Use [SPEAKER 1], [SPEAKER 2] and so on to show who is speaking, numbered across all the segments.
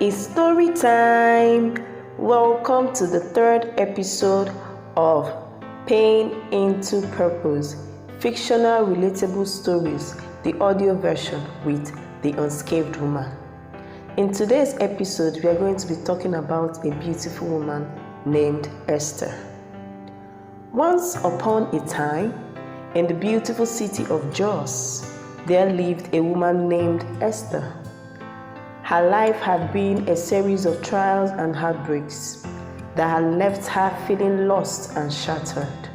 [SPEAKER 1] It's story time! Welcome to the third episode of Pain into Purpose, Fictional Relatable Stories, the audio version with the unscathed woman. In today's episode, we are going to be talking about a beautiful woman named Esther. Once upon a time, in the beautiful city of Jos, there lived a woman named Esther. Her life had been a series of trials and heartbreaks that had left her feeling lost and shattered.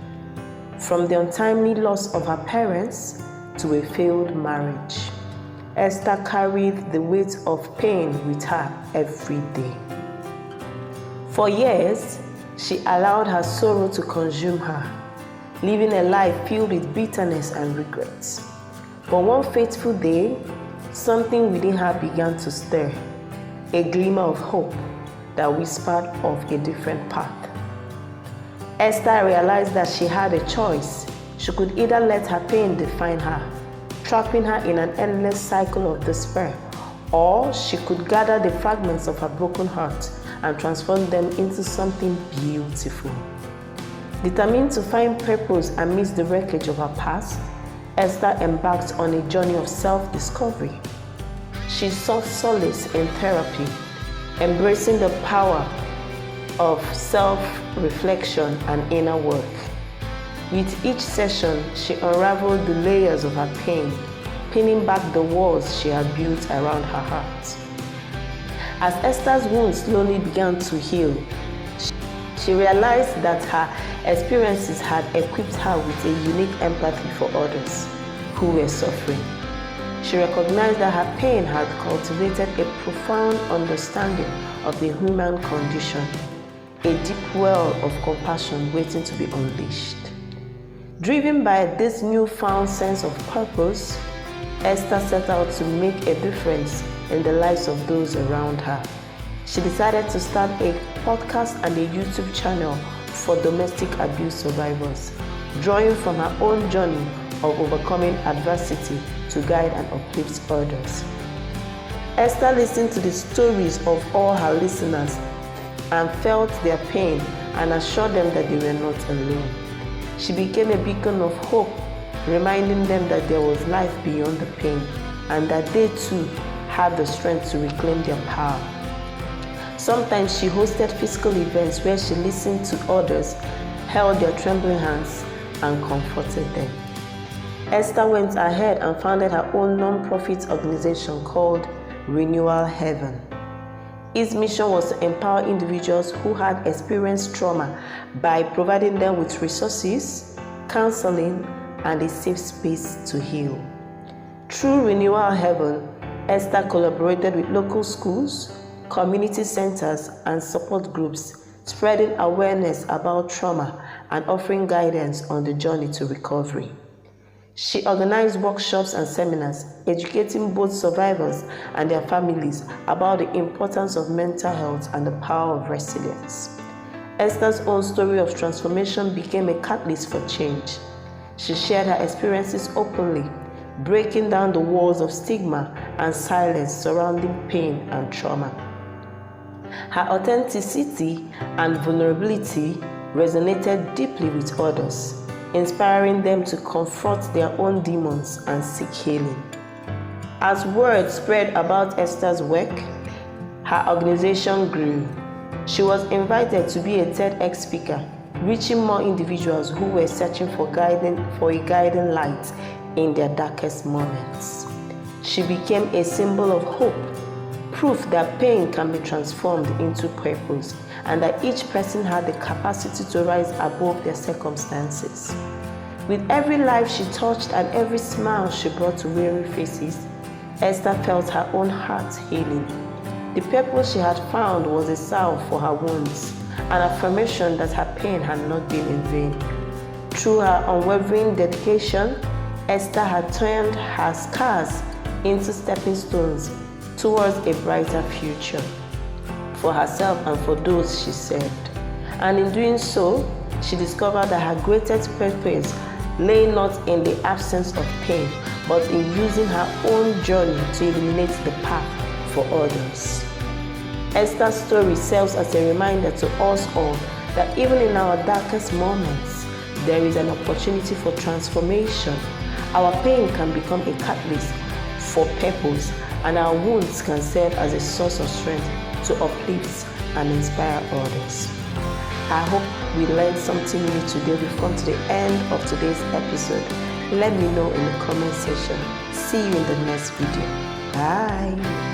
[SPEAKER 1] From the untimely loss of her parents to a failed marriage, Esther carried the weight of pain with her every day. For years, she allowed her sorrow to consume her, living a life filled with bitterness and regrets. But one fateful day, something within her began to stir, a glimmer of hope that whispered of a different path. Esther realized that she had a choice. She could either let her pain define her, trapping her in an endless cycle of despair, or she could gather the fragments of her broken heart and transform them into something beautiful. Determined to find purpose amidst the wreckage of her past, Esther embarked on a journey of self-discovery. She sought solace in therapy, embracing the power of self-reflection and inner work. With each session, she unraveled the layers of her pain, pinning back the walls she had built around her heart. As Esther's wounds slowly began to heal, she realized that her experiences had equipped her with a unique empathy for others who were suffering. She recognized that her pain had cultivated a profound understanding of the human condition, a deep well of compassion waiting to be unleashed. Driven by this newfound sense of purpose, Esther set out to make a difference in the lives of those around her. She decided to start a podcast and a YouTube channel for domestic abuse survivors, drawing from her own journey of overcoming adversity to guide and uplift others. Esther listened to the stories of all her listeners and felt their pain and assured them that they were not alone. She became a beacon of hope, reminding them that there was life beyond the pain and that they too had the strength to reclaim their power. Sometimes she hosted physical events where she listened to others, held their trembling hands, and comforted them. Esther went ahead and founded her own non-profit organization called Renewal Heaven. Its mission was to empower individuals who had experienced trauma by providing them with resources, counseling, and a safe space to heal. Through Renewal Heaven, Esther collaborated with local schools, community centers, and support groups, spreading awareness about trauma and offering guidance on the journey to recovery. She organized workshops and seminars, educating both survivors and their families about the importance of mental health and the power of resilience. Esther's own story of transformation became a catalyst for change. She shared her experiences openly, breaking down the walls of stigma and silence surrounding pain and trauma. Her authenticity and vulnerability resonated deeply with others, inspiring them to confront their own demons and seek healing. As word spread about Esther's work, her organization grew. She was invited to be a TEDx speaker, reaching more individuals who were searching for a guiding light in their darkest moments. She became a symbol of hope, proof that pain can be transformed into purpose and that each person had the capacity to rise above their circumstances. With every life she touched and every smile she brought to weary faces, Esther felt her own heart healing. The purpose she had found was a salve for her wounds, an affirmation that her pain had not been in vain. Through her unwavering dedication, Esther had turned her scars into stepping stones towards a brighter future for herself and for those she served. And in doing so, she discovered that her greatest purpose lay not in the absence of pain, but in using her own journey to illuminate the path for others. Esther's story serves as a reminder to us all that even in our darkest moments, there is an opportunity for transformation. Our pain can become a catalyst for purpose, and our wounds can serve as a source of strength to uplift and inspire others. I hope we learned something new today. We've come to the end of today's episode. Let me know in the comment section. See you in the next video. Bye.